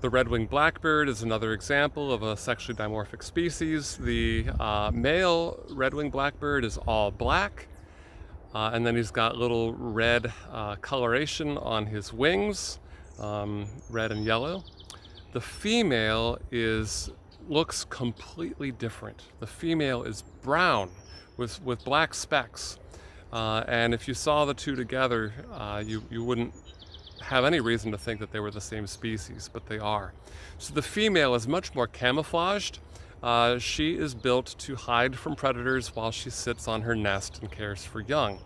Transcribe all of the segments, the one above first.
The red-winged blackbird is another example of a sexually dimorphic species. The male red-winged blackbird is all black, and then he's got little red coloration on his wings, red and yellow. The female looks completely different. The female is brown with black specks, and if you saw the two together, you wouldn't have any reason to think that they were the same species, but they are. So the female is much more camouflaged. She is built to hide from predators while she sits on her nest and cares for young.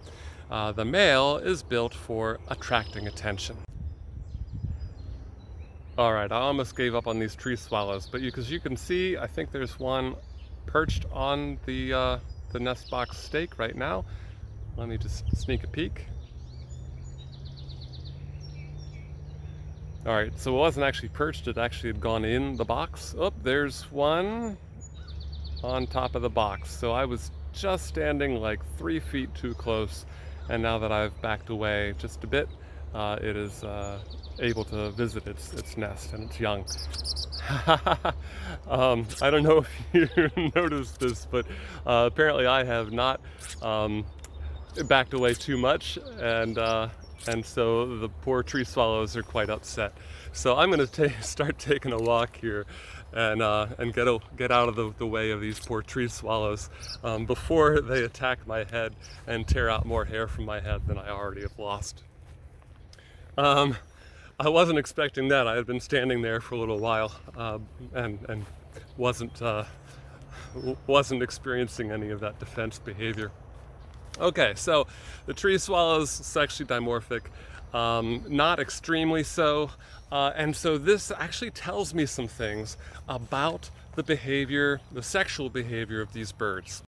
The male is built for attracting attention. All right, I almost gave up on these tree swallows, but as you can see, I think there's one perched on the nest box stake right now. Let me just sneak a peek. All right, so it wasn't actually perched, it actually had gone in the box. Oh, there's one on top of the box. So I was just standing like 3 feet too close, and now that I've backed away just a bit, it is able to visit its nest and its young. I don't know if you noticed this, but apparently I have not backed away too much, and so the poor tree swallows are quite upset. So I'm going to start taking a walk here and get out of the way of these poor tree swallows before they attack my head and tear out more hair from my head than I already have lost. I wasn't expecting that. I had been standing there for a little while and wasn't experiencing any of that defense behavior. Okay, so the tree swallows, sexually dimorphic, not extremely so, and so this actually tells me some things about the behavior, the sexual behavior of these birds.